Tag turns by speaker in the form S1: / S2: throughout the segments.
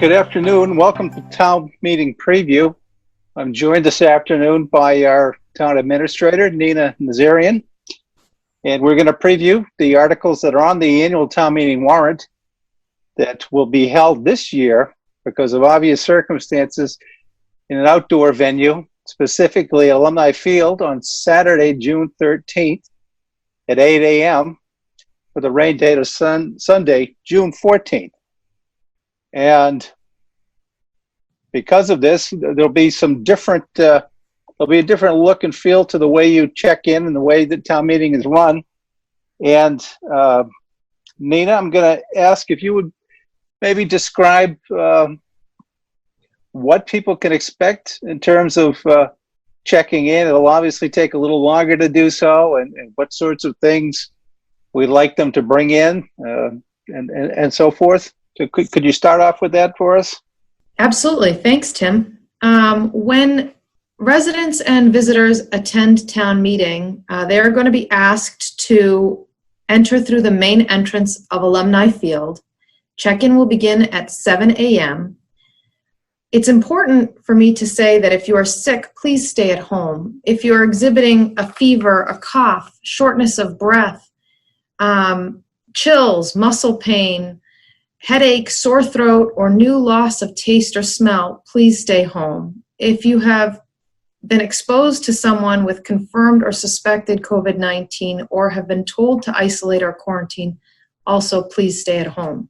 S1: Good afternoon. Welcome to Town Meeting Preview. I'm joined this afternoon by our Town Administrator, Nina Nazarian, and we're going to preview the articles that are on the annual Town Meeting warrant that will be held this year because of obvious circumstances in an outdoor venue, specifically Alumni Field on Saturday, June 13th at 8 a.m. for the rain date of Sunday, June 14th. And because of this, there'll be some different, there'll be a different look and feel to the way you check in and the way that town meeting is run. And Nina, I'm going to ask if you would maybe describe what people can expect in terms of checking in. It'll obviously take a little longer to do so, and what sorts of things we'd like them to bring in and so forth. So could you start off with that for us?
S2: Absolutely. Thanks, Tim. When residents and visitors attend town meeting, they are going to be asked to enter through the main entrance of Alumni Field. Check-in will begin at 7 a.m. It's important for me to say that if you are sick, please stay at home. If you're exhibiting a fever, a cough, shortness of breath, chills, muscle pain, headache, sore throat, or new loss of taste or smell, please stay home. If you have been exposed to someone with confirmed or suspected COVID-19 or have been told to isolate or quarantine, also please stay at home.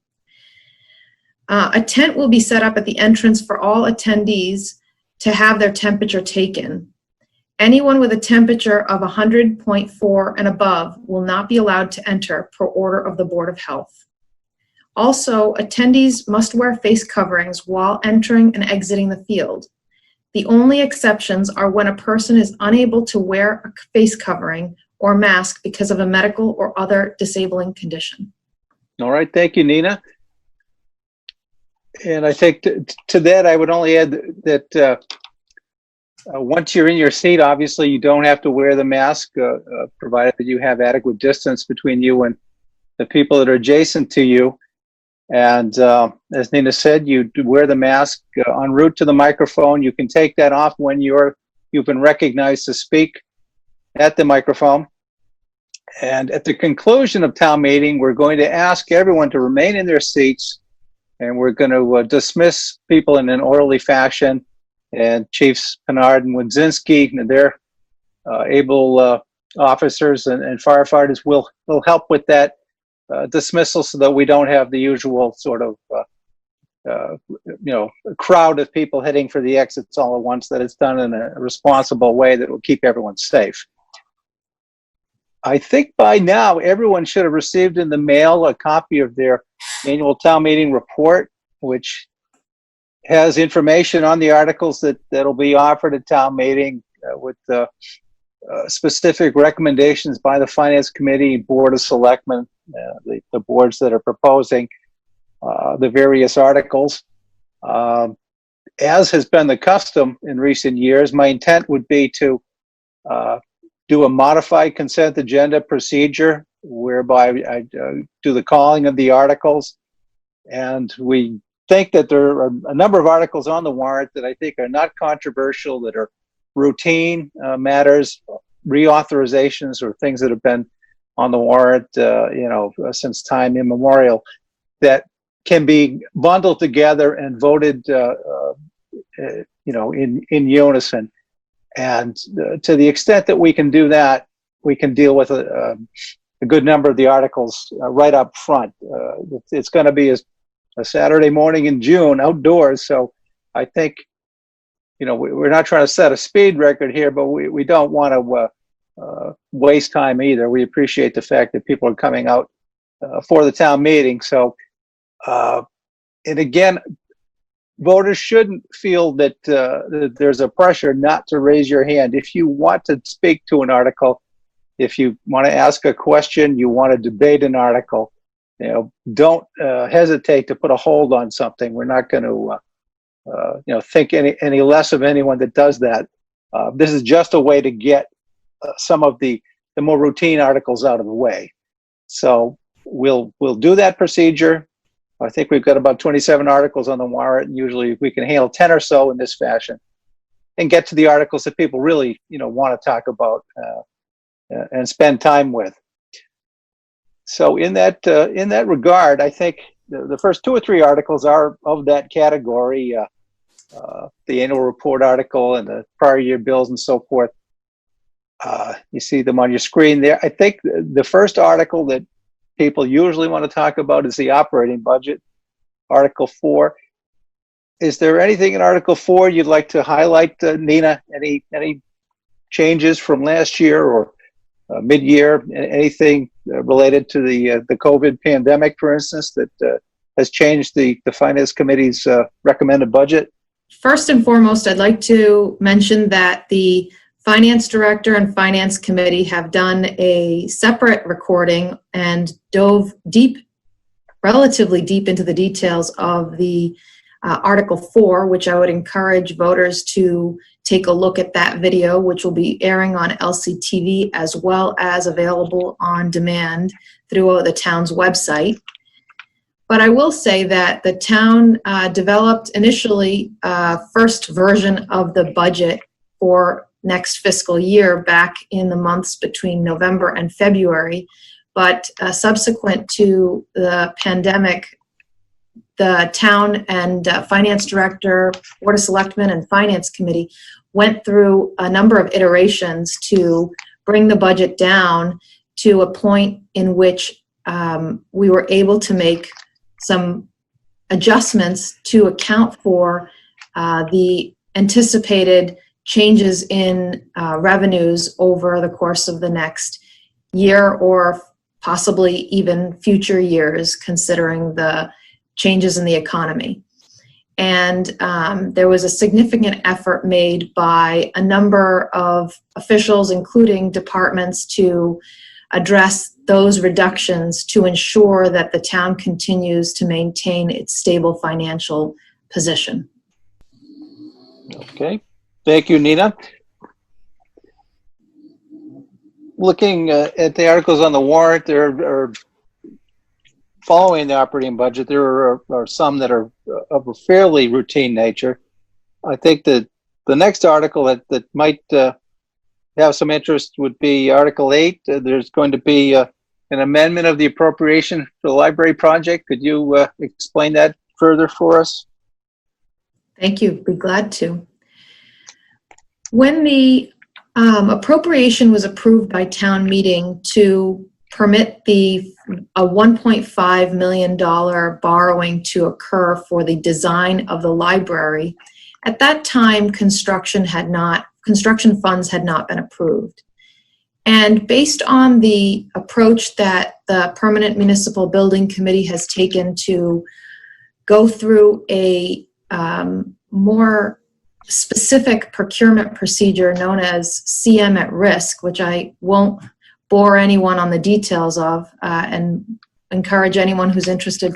S2: A tent will be set up at the entrance for all attendees to have their temperature taken. Anyone with a temperature of 100.4 and above will not be allowed to enter per order of the Board of Health. Also, attendees must wear face coverings while entering and exiting the field. The only exceptions are when a person is unable to wear a face covering or mask because of a medical or other disabling condition.
S1: All right, thank you, Nina. And I think to that, I would only add that once you're in your seat, obviously you don't have to wear the mask, provided that you have adequate distance between you and the people that are adjacent to you. And as Nina said, you wear the mask en route to the microphone. You can take that off when you've been recognized to speak at the microphone. And at the conclusion of town meeting, we're going to ask everyone to remain in their seats, and we're going to dismiss people in an orderly fashion. And Chiefs Pinard and Wodzinski and their able officers and firefighters will help with that dismissal, so that we don't have the usual sort of crowd of people heading for the exits all at once. That it's done in a responsible way that will keep everyone safe. I think by now everyone should have received in the mail a copy of their annual town meeting report, which has information on the articles that'll be offered at town meeting with specific recommendations by the Finance Committee, Board of Selectmen, the boards that are proposing the various articles. As has been the custom in recent years, my intent would be to do a modified consent agenda procedure whereby I do the calling of the articles. And we think that there are a number of articles on the warrant that I think are not controversial, that are routine matters, reauthorizations, or things that have been on the warrant, since time immemorial, that can be bundled together and voted, in unison. And to the extent that we can do that, we can deal with a good number of the articles right up front. It's going to be a Saturday morning in June outdoors, so I think, we're not trying to set a speed record here, but we don't want to waste time either. We appreciate the fact that people are coming out for the town meeting. So, and again, voters shouldn't feel that there's a pressure not to raise your hand. If you want to speak to an article, if you want to ask a question, you want to debate an article, don't hesitate to put a hold on something. We're not going to, think any less of anyone that does that. This is just a way to get some of the more routine articles out of the way. So we'll do that procedure. I think we've got about 27 articles on the warrant, and usually we can handle 10 or so in this fashion and get to the articles that people really, want to talk about and spend time with. So in that regard, I think the first 2 or 3 articles are of that category, the annual report article and the prior year bills and so forth. You see them on your screen there. I think the first article that people usually want to talk about is the operating budget, Article 4. Is there anything in Article 4 you'd like to highlight, Nina? Any changes from last year or mid-year? Anything related to the COVID pandemic, for instance, that has changed the Finance Committee's recommended budget?
S2: First and foremost, I'd like to mention that the Finance Director and Finance Committee have done a separate recording and dove relatively deep into the details of the Article 4, which I would encourage voters to take a look at that video, which will be airing on LCTV as well as available on demand through the town's website. But I will say that the town developed initially first version of the budget for next fiscal year back in the months between November and February. But subsequent to the pandemic, the town and Finance Director, Board of Selectmen, and Finance Committee went through a number of iterations to bring the budget down to a point in which we were able to make some adjustments to account for the anticipated changes in revenues over the course of the next year or possibly even future years, considering the changes in the economy. And there was a significant effort made by a number of officials, including departments, to address those reductions to ensure that the town continues to maintain its stable financial position.
S1: Okay. Thank you, Nina. Looking at the articles on the warrant, there following the operating budget, there are some that are of a fairly routine nature. I think that the next article that might have some interest would be Article 8. There's going to be an amendment of the appropriation for the library project. Could you explain that further for us?
S2: Thank you. Be glad to. When the appropriation was approved by town meeting to permit a $1.5 million borrowing to occur for the design of the library, at that time construction funds had not been approved. And based on the approach that the Permanent Municipal Building Committee has taken to go through a more specific procurement procedure known as CM at risk, which I won't bore anyone on the details of, and encourage anyone who's interested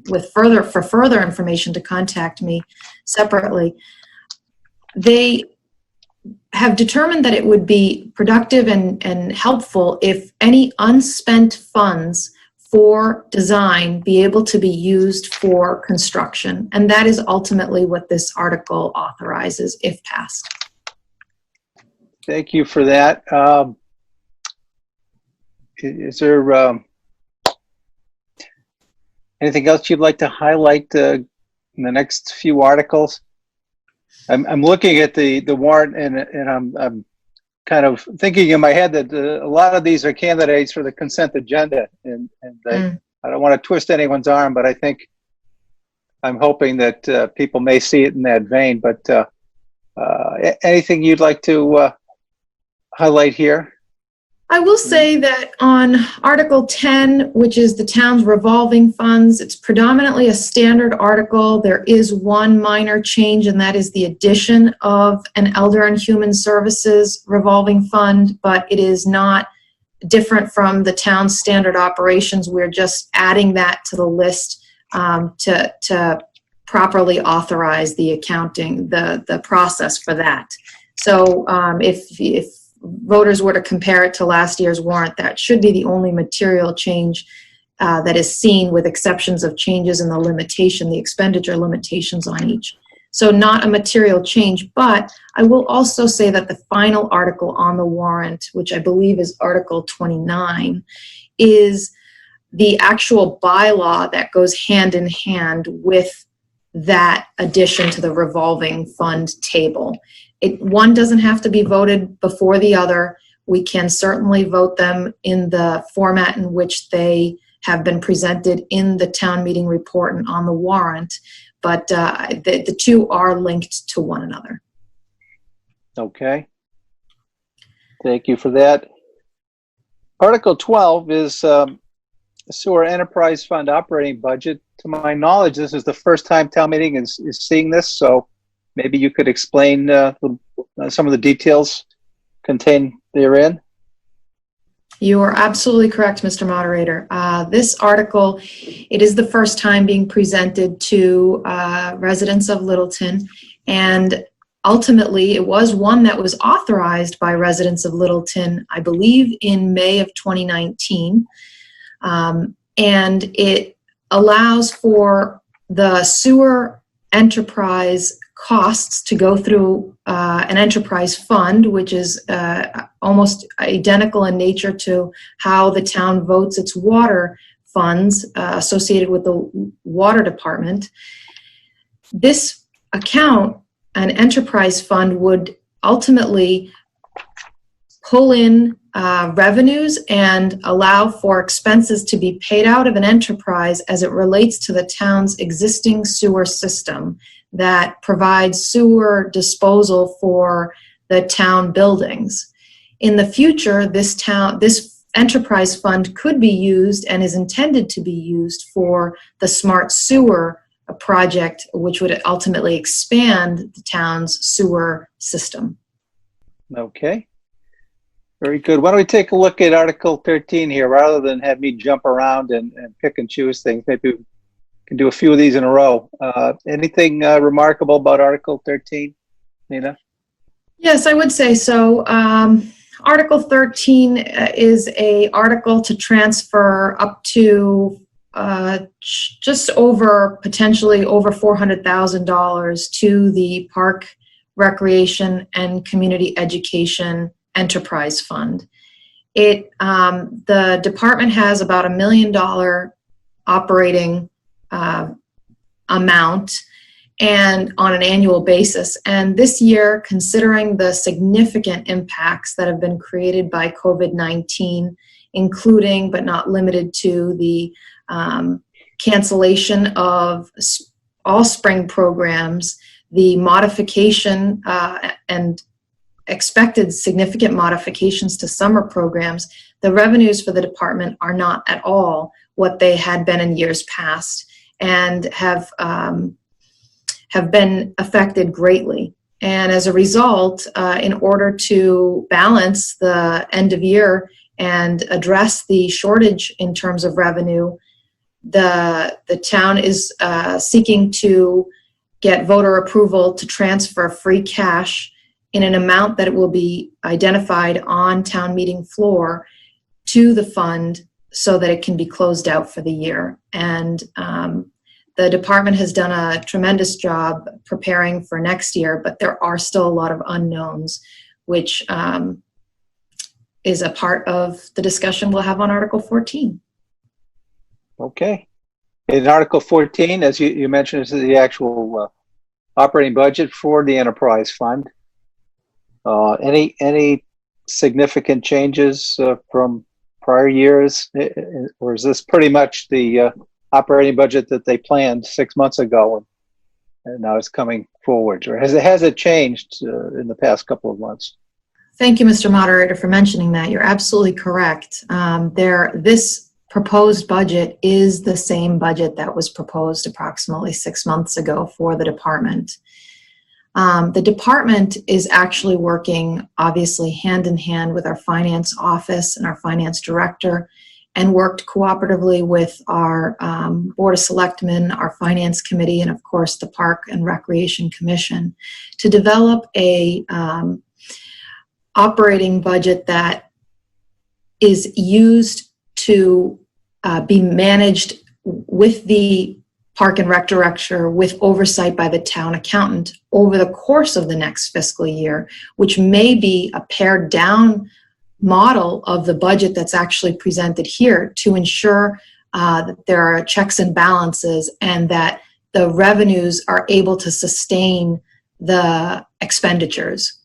S2: for further information to contact me separately. They have determined that it would be productive and helpful if any unspent funds for design be able to be used for construction. And that is ultimately what this article authorizes if passed.
S1: Thank you for that. Is there anything else you'd like to highlight in the next few articles? I'm looking at the warrant and I'm kind of thinking in my head that a lot of these are candidates for the consent agenda, and I don't want to twist anyone's arm, but I'm hoping that people may see it in that vein. But anything you'd like to highlight here?
S2: I will say that on Article 10, which is the town's revolving funds, it's predominantly a standard article. There is one minor change, and that is the addition of an Elder and Human Services revolving fund, but it is not different from the town's standard operations. We're just adding that to the list to properly authorize the accounting, the process for that. So if voters were to compare it to last year's warrant, that should be the only material change that is seen, with exceptions of changes in the expenditure limitations on each. So not a material change, but I will also say that the final article on the warrant, which I believe is Article 29, is the actual bylaw that goes hand in hand with that addition to the revolving fund table. One doesn't have to be voted before the other. We can certainly vote them in the format in which they have been presented in the town meeting report and on the warrant, but the two are linked to one another.
S1: Okay. Thank you for that. Article 12 is Sewer Enterprise Fund operating budget. To my knowledge, this is the first time town meeting is seeing this, so maybe you could explain some of the details contained therein.
S2: You are absolutely correct, Mr. Moderator. This article, it is the first time being presented to residents of Littleton, and ultimately it was one that was authorized by residents of Littleton, I believe, in May of 2019, and it allows for the sewer enterprise costs to go through an enterprise fund, which is almost identical in nature to how the town votes its water funds associated with the water department. This account, an enterprise fund, would ultimately pull in revenues and allow for expenses to be paid out of an enterprise as it relates to the town's existing sewer system that provides sewer disposal for the town buildings. In the future, this enterprise fund could be used and is intended to be used for the smart sewer project, which would ultimately expand the town's sewer system.
S1: Okay. Very good. Why don't we take a look at Article 13 here, rather than have me jump around and pick and choose things. Maybe we can do a few of these in a row. Anything remarkable about Article 13, Nina?
S2: Yes, I would say so. Article 13 is an article to transfer up to just over, potentially over $400,000 to the Park, Recreation, and Community Education Enterprise Fund. The department has about $1 million operating amount and on an annual basis. And this year, considering the significant impacts that have been created by COVID-19, including but not limited to the cancellation of all spring programs, the modification and expected significant modifications to summer programs, the revenues for the department are not at all what they had been in years past, and have been affected greatly. And as a result, in order to balance the end of year and address the shortage in terms of revenue, the town is seeking to get voter approval to transfer free cash in an amount that it will be identified on town meeting floor to the fund so that it can be closed out for the year. And the department has done a tremendous job preparing for next year, but there are still a lot of unknowns, which is a part of the discussion we'll have on Article 14.
S1: Okay. In Article 14, as you mentioned, this is the actual operating budget for the enterprise fund. Any significant changes from prior years, or is this pretty much the operating budget that they planned 6 months ago and now it's coming forward? Or has it changed in the past couple of months?
S2: Thank you, Mr. Moderator, for mentioning that. You're absolutely correct. This proposed budget is the same budget that was proposed approximately 6 months ago for the department. The department is actually working, obviously, hand in hand with our finance office and our finance director, and worked cooperatively with our Board of Selectmen, our Finance Committee, and of course the Park and Recreation Commission to develop a operating budget that is used to be managed with the Park and Rec Director with oversight by the town accountant over the course of the next fiscal year, which may be a pared down model of the budget that's actually presented here to ensure that there are checks and balances and that the revenues are able to sustain the expenditures.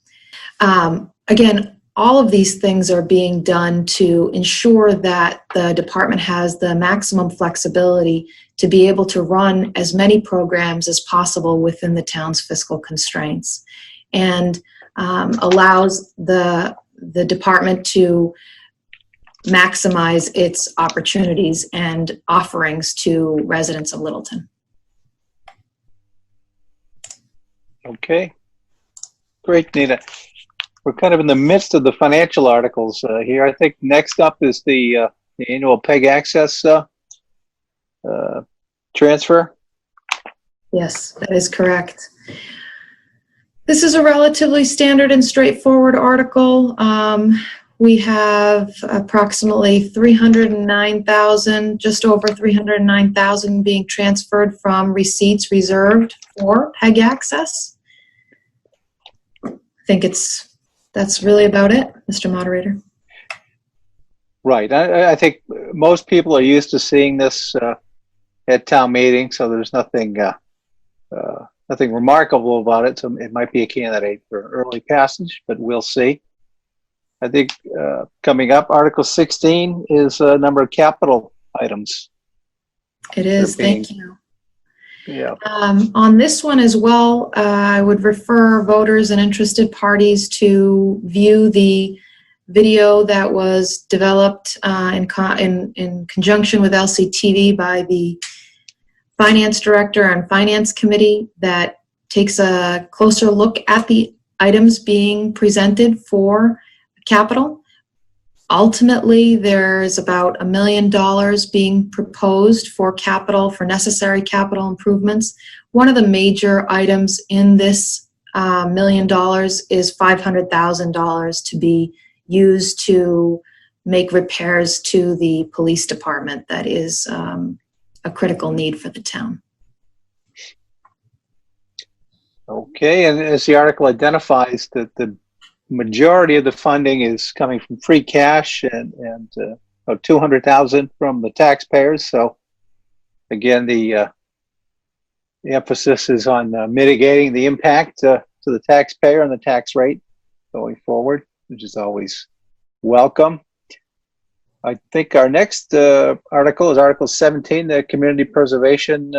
S2: Again, all of these things are being done to ensure that the department has the maximum flexibility to be able to run as many programs as possible within the town's fiscal constraints, and allows the department to maximize its opportunities and offerings to residents of Littleton.
S1: Okay, great, Nina. We're kind of in the midst of the financial articles here. I think next up is the annual PEG access transfer.
S2: Yes, that is correct. This is a relatively standard and straightforward article. We have approximately 309,000, just over 309,000 being transferred from receipts reserved for PEG access. I think that's really about it, Mr. Moderator.
S1: Right. I think most people are used to seeing this at town meetings, so there's nothing nothing remarkable about it. So it might be a candidate for early passage, but we'll see. I think coming up, Article 16 is a number of capital items.
S2: It is. Thank you.
S1: Yeah.
S2: On this one as well, I would refer voters and interested parties to view the video that was developed in conjunction with LCTV by the Finance Director and Finance Committee that takes a closer look at the items being presented for capital. Ultimately, there's about $1 million being proposed for capital, for necessary capital improvements. One of the major items in this $1 million is $500,000 to be used to make repairs to the police department. That is a critical need for the town.
S1: Okay, and as the article identifies, that the majority of the funding is coming from free cash and about $200,000 from the taxpayers. So again, the emphasis is on mitigating the impact to the taxpayer and the tax rate going forward, which is always welcome. I think our next article is Article 17, the Community Preservation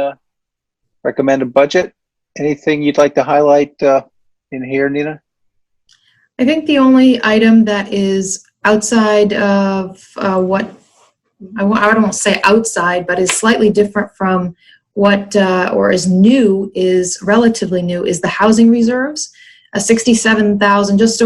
S1: Recommended Budget. Anything you'd like to highlight in here, Nina?
S2: I think the only item that is outside of what, I don't say outside, but is slightly different from what, or is new, is relatively new, is the housing reserves. 67,000, just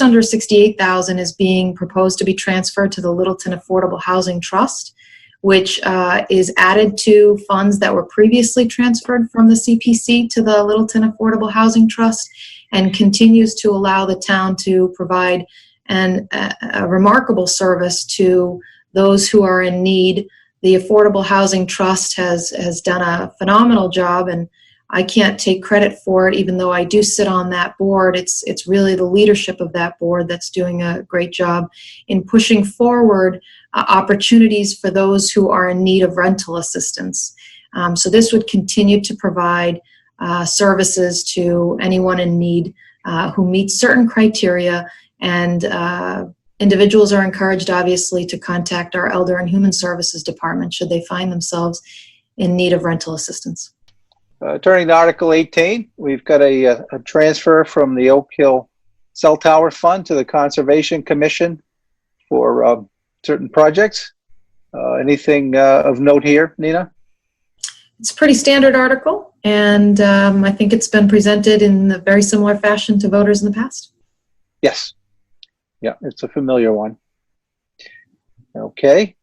S2: under 68,000 is being proposed to be transferred to the Littleton Affordable Housing Trust, which is added to funds that were previously transferred from the CPC to the Littleton Affordable Housing Trust, and continues to allow the town to provide a remarkable service to those who are in need. The Affordable Housing Trust has done a phenomenal job, and I can't take credit for it, even though I do sit on that board. It's really the leadership of that board that's doing a great job in pushing forward opportunities for those who are in need of rental assistance. So this would continue to provide services to anyone in need who meets certain criteria, and individuals are encouraged, obviously, to contact our Elder and Human Services Department should they find themselves in need of rental assistance.
S1: Turning to Article 18, we've got a transfer from the Oak Hill Cell Tower Fund to the Conservation Commission for certain projects. Anything of note here, Nina?
S2: It's a pretty standard article, and I think it's been presented in a very similar fashion to voters in the past.
S1: Yes. Yeah, it's a familiar one. Okay.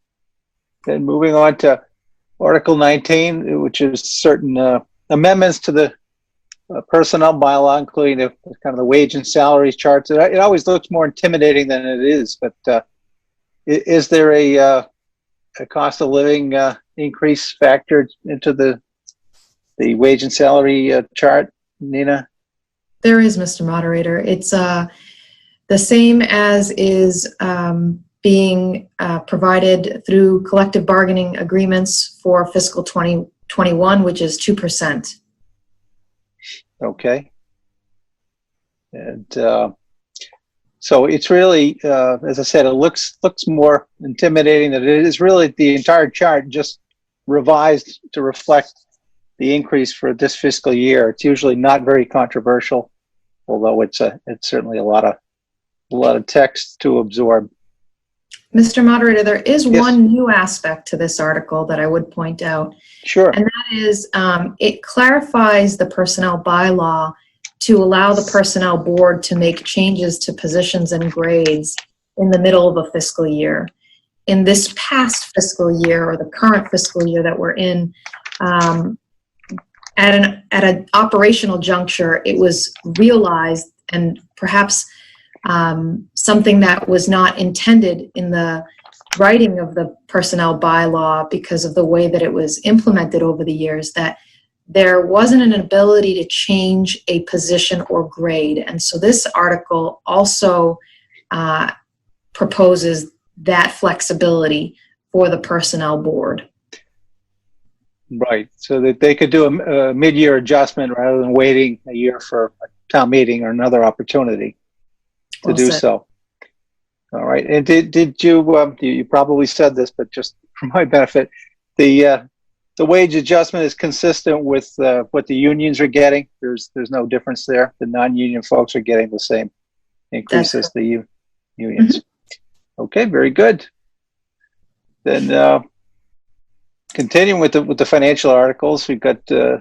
S1: Then moving on to Article 19, which is certain amendments to the personnel bylaw, including the kind of the wage and salaries charts. It always looks more intimidating than it is, but is there a a cost of living increase factored into the wage and salary chart, Nina?
S2: There is, Mr. Moderator. It's the same as is being provided through collective bargaining agreements for fiscal 2021, which is 2%.
S1: Okay. And so it's really, as I said, it looks more intimidating than it is. Really, the entire chart just revised to reflect the increase for this fiscal year. It's usually not very controversial, although it's certainly a lot of text to absorb.
S2: Mr. Moderator, there is
S1: Yes.
S2: one new aspect to this article that I would point out.
S1: Sure.
S2: And that is it clarifies the personnel bylaw to allow the personnel board to make changes to positions and grades in the middle of a fiscal year. In this past fiscal year, or the current fiscal year that we're in, at an operational juncture, it was realized, and perhaps something that was not intended in the writing of the personnel bylaw because of the way that it was implemented over the years, that there wasn't an ability to change a position or grade. And so this article also proposes that flexibility for the personnel board.
S1: Right, so that they could do a mid-year adjustment rather than waiting a year for a town meeting or another opportunity to
S2: Well
S1: do
S2: said.
S1: so. All right, and did you, you probably said this, but just for my benefit, the wage adjustment is consistent with what the unions are getting? There's no difference there? The non-union folks are getting the same increase as the unions? Mm-hmm. Okay, very good. Then continuing with the financial articles, we've got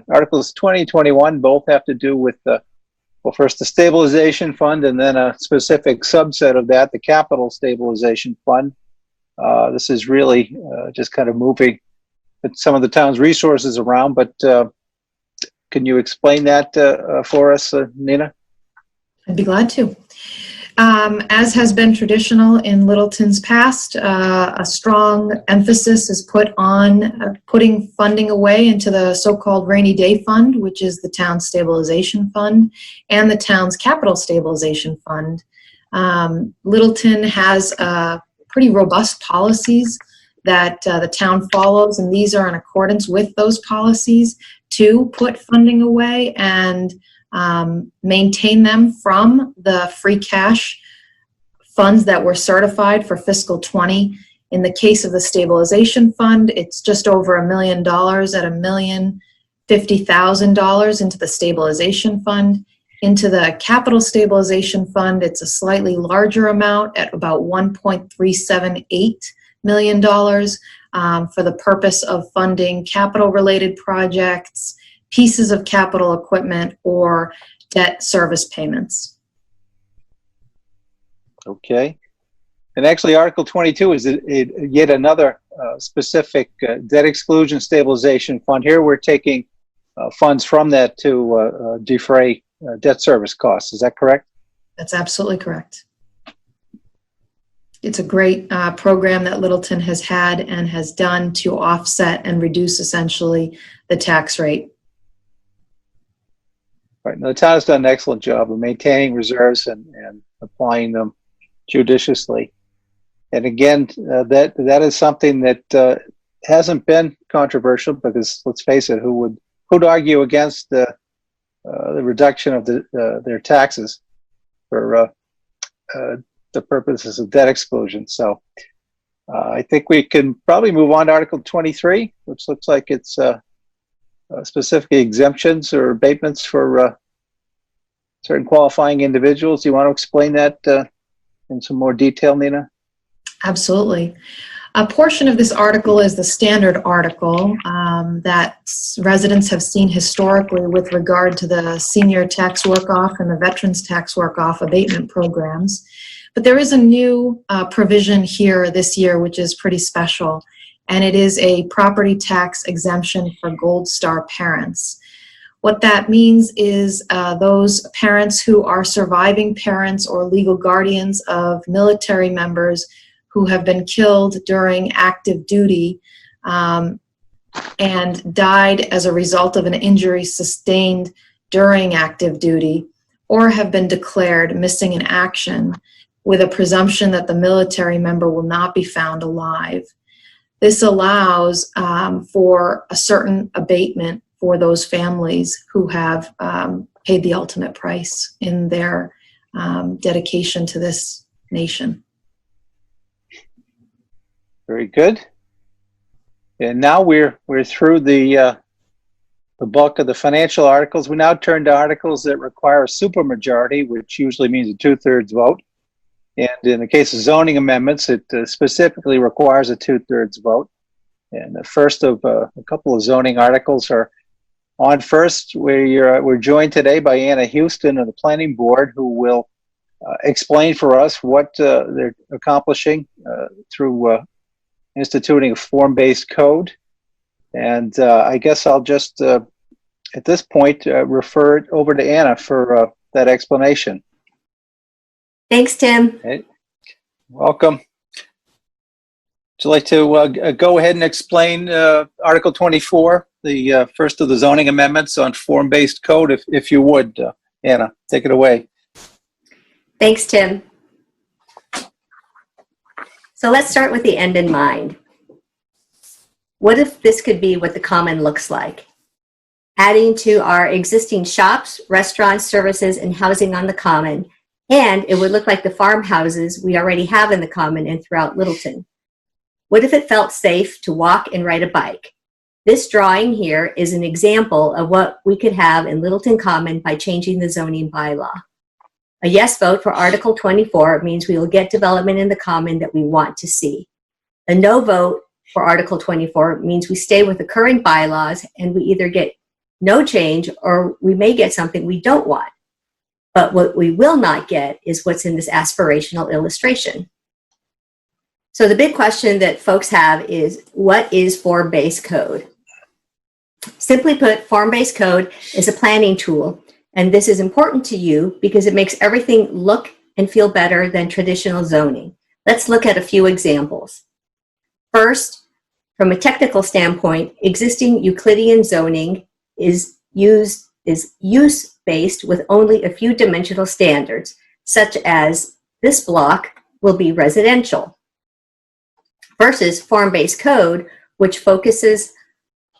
S1: Articles 2021, both have to do with, well, first the Stabilization Fund, and then a specific subset of that, the Capital Stabilization Fund. This is really just kind of moving some of the town's resources around, but can you explain that for us, Nina?
S2: I'd be glad to. As has been traditional in Littleton's past, a strong emphasis is put on putting funding away into the so-called rainy day fund, which is the town's stabilization fund, and the town's capital stabilization fund. Littleton has pretty robust policies that the town follows, and these are in accordance with those policies to put funding away and maintain them from the free cash funds that were certified for fiscal 20. In the case of the stabilization fund, it's just over $1 million at $1,050,000 into the stabilization fund. Into the capital stabilization fund, it's a slightly larger amount at about $1.378 million for the purpose of funding capital-related projects, pieces of capital equipment, or debt service payments.
S1: Okay. And actually, Article 22 is yet another specific debt exclusion stabilization fund. Here we're taking funds from that to defray debt service costs. Is that correct?
S2: That's absolutely correct. It's a great program that Littleton has had and has done to offset and reduce essentially the tax rate.
S1: Right. Now, the town has done an excellent job of maintaining reserves and applying them judiciously. And again, that is something that hasn't been controversial, because let's face it, who'd argue against the reduction of their taxes for the purposes of debt exclusion? So I think we can probably move on to Article 23, which looks like it's specific exemptions or abatements for certain qualifying individuals. Do you want to explain that in some more detail, Nina?
S2: Absolutely. A portion of this article is the standard article that residents have seen historically with regard to the senior tax work-off and the veterans tax work-off abatement programs. But there is a new provision here this year, which is pretty special, and it is a property tax exemption for Gold Star parents. What that means is those parents who are surviving parents or legal guardians of military members who have been killed during active duty and died as a result of an injury sustained during active duty, or have been declared missing in action with a presumption that the military member will not be found alive. This allows for a certain abatement for those families who have paid the ultimate price in their dedication to this nation.
S1: Very good. And now we're through the bulk of the financial articles. We now turn to articles that require a supermajority, which usually means a 2/3 vote. And in the case of zoning amendments, it specifically requires a 2/3 vote. And the first of a couple of zoning articles are on. First, we're joined today by Anna Houston of the Planning Board, who will explain for us what they're accomplishing through instituting a form-based code. And I guess I'll just, at this point, refer it over to Anna for that explanation.
S3: Thanks, Tim.
S1: Hey, welcome. Would you like to go ahead and explain Article 24, the first of the zoning amendments on form-based code, if you would, Anna, take it away.
S3: Thanks, Tim. So let's start with the end in mind. What if this could be what the common looks like? Adding to our existing shops, restaurants, services, and housing on the common, and it would look like the farmhouses we already have in the common and throughout Littleton. What if it felt safe to walk and ride a bike? This drawing here is an example of what we could have in Littleton Common by changing the zoning bylaw. A yes vote for Article 24 means we will get development in the common that we want to see. A no vote for Article 24 means we stay with the current bylaws and we either get no change or we may get something we don't want. But what we will not get is what's in this aspirational illustration. So the big question that folks have is, what is form-based code? Simply put, form-based code is a planning tool, and this is important to you because it makes everything look and feel better than traditional zoning. Let's look at a few examples. First, from a technical standpoint, existing Euclidean zoning is use-based with only a few dimensional standards, such as this block will be residential, versus form-based code, which focuses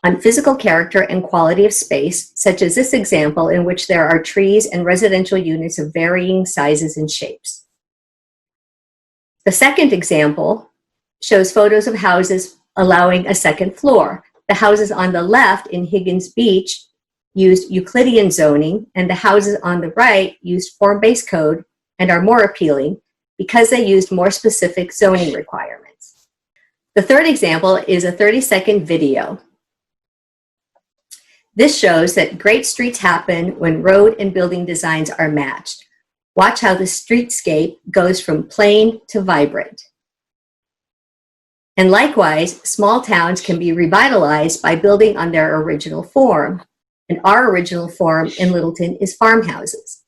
S3: on physical character and quality of space, such as this example in which there are trees and residential units of varying sizes and shapes. The second example shows photos of houses allowing a second floor. The houses on the left in Higgins Beach used Euclidean zoning, and the houses on the right used form-based code and are more appealing because they used more specific zoning requirements. The third example is a 30-second video. This shows that great streets happen when road and building designs are matched. Watch how the streetscape goes from plain to vibrant. And likewise, small towns can be revitalized by building on their original form. And our original form in Littleton is farmhouses.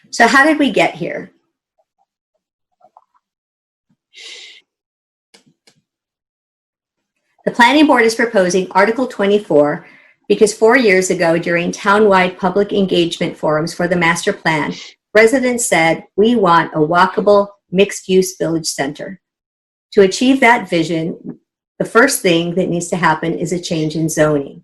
S3: So how did we get here? The Planning Board is proposing Article 24 because 4 years ago, during townwide public engagement forums for the master plan, residents said, we want a walkable, mixed-use village center. To achieve that vision, the first thing that needs to happen is a change in zoning.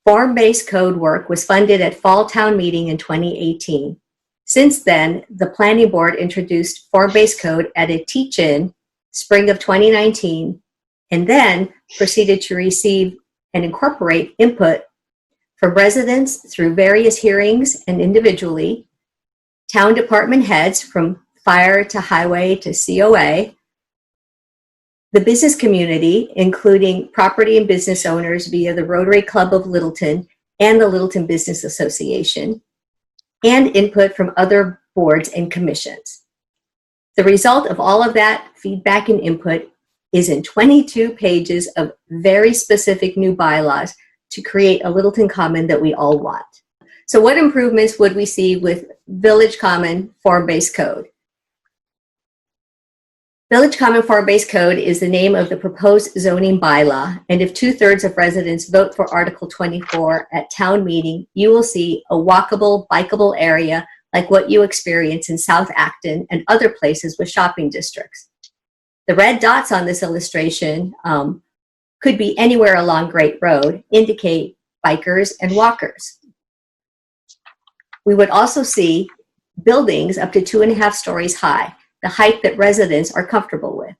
S3: Form-based code work was funded at Fall Town Meeting in 2018. Since then, the Planning Board introduced form-based code at a teach-in spring of 2019, and then proceeded to receive and incorporate input from residents through various hearings and individually, town department heads from fire to highway to COA, the business community, including property and business owners via the Rotary Club of Littleton and the Littleton Business Association, and input from other boards and commissions. The result of all of that feedback and input is in 22 pages of very specific new bylaws to create a Littleton Common that we all want. So what improvements would we see with Village Common Form-Based Code? Village Common Form-Based Code is the name of the proposed zoning bylaw, and if 2/3 of residents vote for Article 24 at town meeting, you will see a walkable, bikeable area like what you experience in South Acton and other places with shopping districts. The red dots on this illustration could be anywhere along Great Road, indicate bikers and walkers. We would also see buildings up to 2.5 stories high, the height that residents are comfortable with.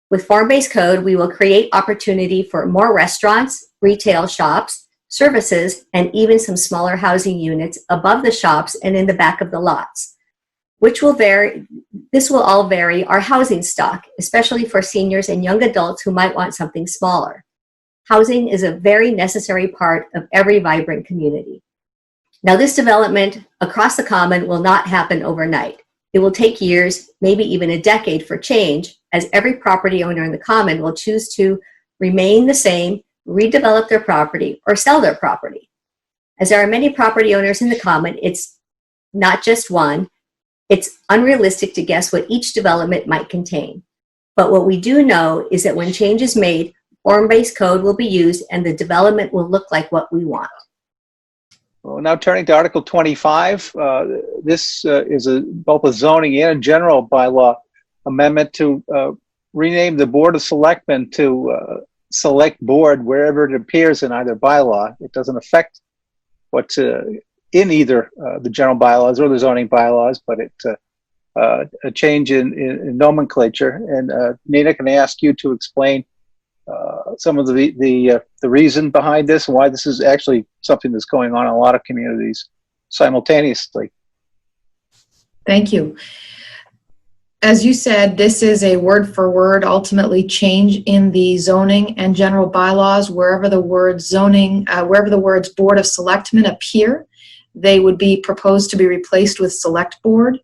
S3: With Form-Based Code, we will create opportunity for more restaurants, retail shops, services, and even some smaller housing units above the shops and in the back of the lots, which will vary. This will all vary our housing stock, especially for seniors and young adults who might want something smaller. Housing is a very necessary part of every vibrant community. Now, this development across the Common will not happen overnight. It will take years, maybe even a decade for change, as every property owner in the Common will choose to remain the same, redevelop their property, or sell their property. As there are many property owners in the Common, it's not just one. It's unrealistic to guess what each development might contain. But what we do know is that when change is made, Form-Based Code will be used and the development will look like what we want.
S1: Well, now turning to Article 25, this is both a zoning and a general bylaw amendment to rename the Board of Selectmen to Select Board wherever it appears in either bylaw. It doesn't affect what's in either the general bylaws or the zoning bylaws, but it's a change in nomenclature. And Nina, can I ask you to explain some of the reason behind this and why this is actually something that's going on in a lot of communities simultaneously?
S2: Thank you. As you said, this is a word-for-word, ultimately, change in the zoning and general bylaws. Wherever the words zoning, wherever the words Board of Selectmen appear, they would be proposed to be replaced with Select Board,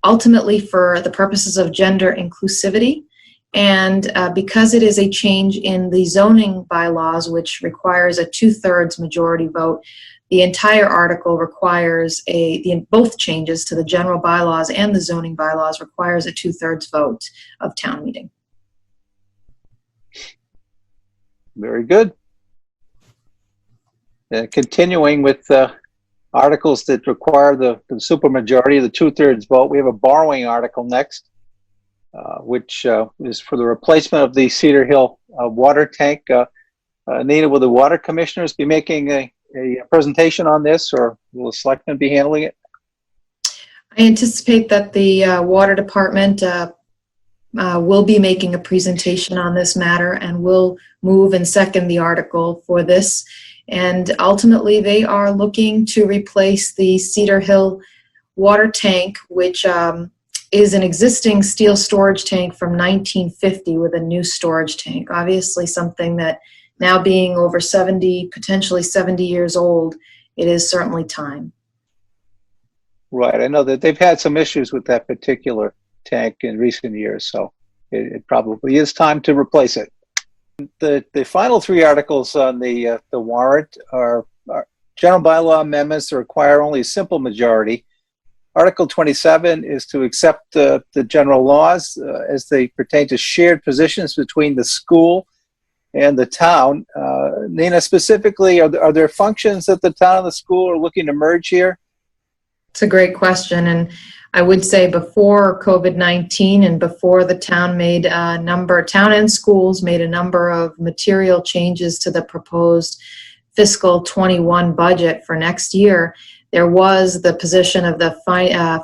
S2: ultimately for the purposes of gender inclusivity. And because it is a change in the zoning bylaws, which requires a 2/3 majority vote, the entire article requires both changes to the general bylaws and the zoning bylaws requires a 2/3 vote of town meeting.
S1: Very good. Continuing with articles that require the supermajority, the 2/3 vote, we have a borrowing article next. Which is for the replacement of the Cedar Hill Water Tank. Nina, will the water commissioners be making a presentation on this, or will the selectmen be handling it?
S2: I anticipate that the water department will be making a presentation on this matter and will move and second the article for this. And ultimately, they are looking to replace the Cedar Hill Water Tank, which is an existing steel storage tank from 1950 with a new storage tank. Obviously something that now being over 70, potentially 70 years old, it is certainly time.
S1: Right, I know that they've had some issues with that particular tank in recent years, so it probably is time to replace it. The final three articles on the warrant are general bylaw amendments that require only a simple majority. Article 27 is to accept the general laws as they pertain to shared positions between the school and the town. Nina, specifically, are there functions that the town and the school are looking to merge here?
S2: It's a great question, and I would say before COVID-19 and before the town made town and schools made a number of material changes to the proposed fiscal 21 budget for next year, there was the position of the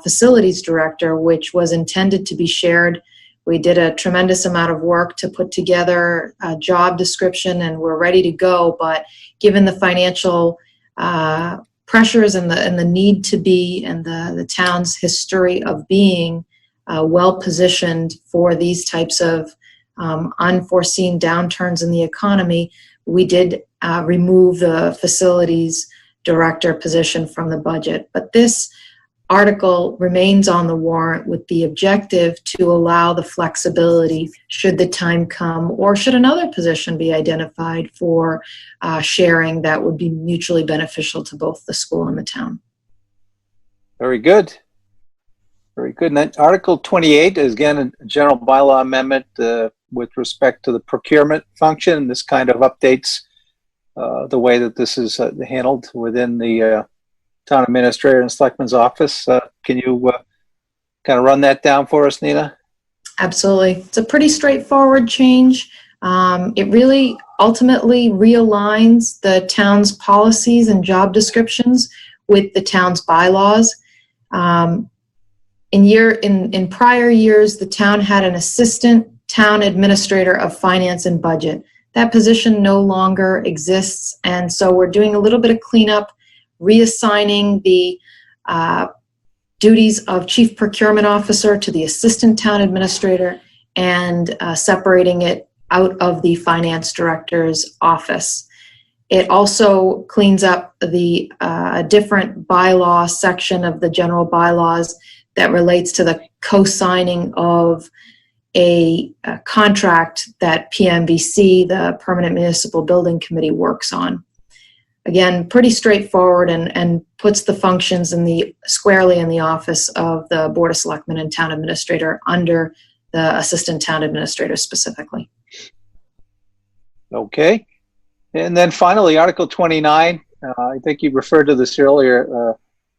S2: facilities director, which was intended to be shared. We did a tremendous amount of work to put together a job description, and we're ready to go. But given the financial pressures and the need to be, and the town's history of being well positioned for these types of unforeseen downturns in the economy, we did remove the facilities director position from the budget. But this article remains on the warrant with the objective to allow the flexibility should the time come, or should another position be identified for sharing that would be mutually beneficial to both the school and the town.
S1: Very good. Very good. And then Article 28 is again a general bylaw amendment with respect to the procurement function. This kind of updates the way that this is handled within the town administrator and selectman's office. Can you kind of run that down for us, Nina?
S2: Absolutely. It's a pretty straightforward change. It really ultimately realigns the town's policies and job descriptions with the town's bylaws. In prior years, the town had an assistant town administrator of finance and budget. That position no longer exists, and so we're doing a little bit of cleanup, reassigning the duties of chief procurement officer to the assistant town administrator, and separating it out of the finance director's office. It also cleans up the different bylaw section of the general bylaws that relates to the co-signing of a contract that PMBC, the Permanent Municipal Building Committee, works on. Again, pretty straightforward, and puts the functions squarely in the office of the Board of Selectmen and Town Administrator under the Assistant Town Administrator specifically.
S1: Okay. And then finally, Article 29. I think you referred to this earlier,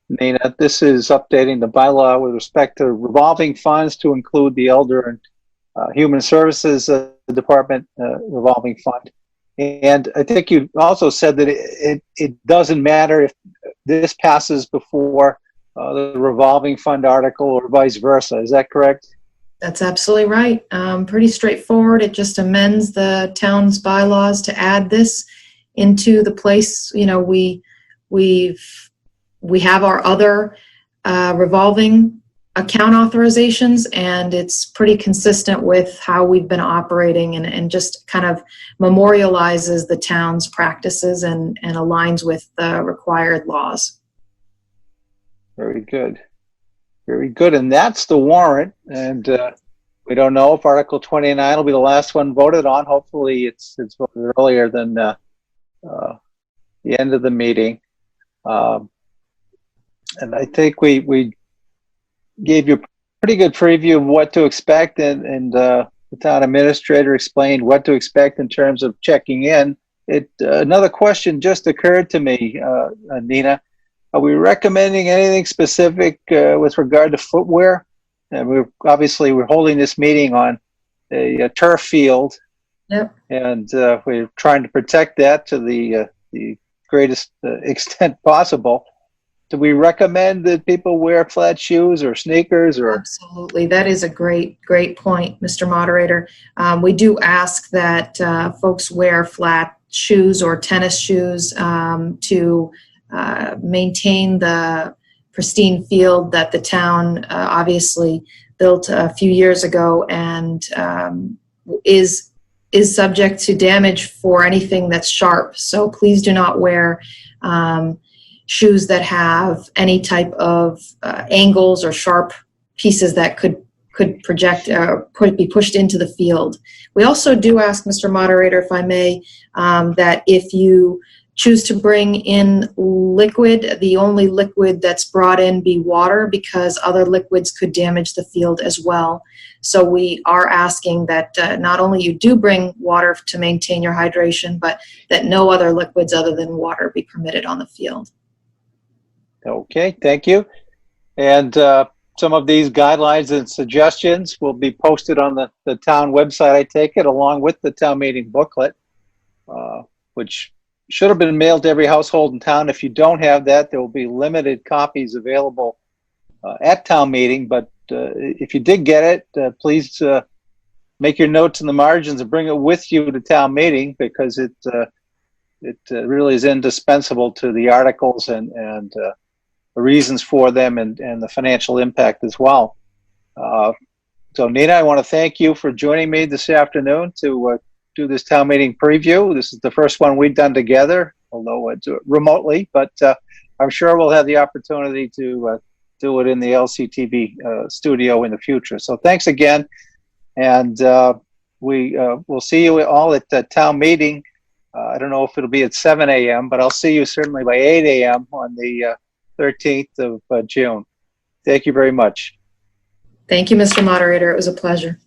S1: Nina. This is updating the bylaw with respect to revolving funds to include the Elder and Human Services Department revolving fund. And I think you also said that it doesn't matter if this passes before the revolving fund article or vice versa. Is that correct?
S2: That's absolutely right. Pretty straightforward. It just amends the town's bylaws to add this into the place. You know, we have our other revolving account authorizations, and it's pretty consistent with how we've been operating, and just kind of memorializes the town's practices and aligns with the required laws.
S1: Very good. Very good. And that's the warrant. And we don't know if Article 29 will be the last one voted on. Hopefully it's voted earlier than the end of the meeting. And I think we gave you a pretty good preview of what to expect, and the town administrator explained what to expect in terms of checking in. Another question just occurred to me, Nina. Are we recommending anything specific with regard to footwear? And we're holding this meeting on a turf field.
S2: Yep.
S1: And we're trying to protect that to the greatest extent possible. Do we recommend that people wear flat shoes or sneakers? Or
S2: Absolutely. That is a great point, Mr. Moderator. We do ask that folks wear flat shoes or tennis shoes to maintain the pristine field that the town obviously built a few years ago, and is subject to damage for anything that's sharp. So please do not wear shoes that have any type of angles or sharp pieces that could project could be pushed into the field. We also do ask, Mr. Moderator, if I may, that if you choose to bring in liquid, the only liquid that's brought in be water, because other liquids could damage the field as well. So we are asking that not only you do bring water to maintain your hydration, but that no other liquids other than water be permitted on the field.
S1: Okay, thank you. And some of these guidelines and suggestions will be posted on the town website, I take it, along with the town meeting booklet, which should have been mailed to every household in town. If you don't have that, there will be limited copies available at town meeting. But if you did get it, please make your notes in the margins and bring it with you to town meeting, because it really is indispensable to the articles and the reasons for them and the financial impact as well. So Nina, I want to thank you for joining me this afternoon to do this town meeting preview. This is the first one we've done together, although it's remotely, but I'm sure we'll have the opportunity to do it in the LCTV studio in the future. So thanks again, and we will see you all at the town meeting. I don't know if it'll be at 7 a.m., but I'll see you certainly by 8 a.m. on the 13th of June. Thank you very much.
S2: Thank you, Mr. Moderator. It was a pleasure.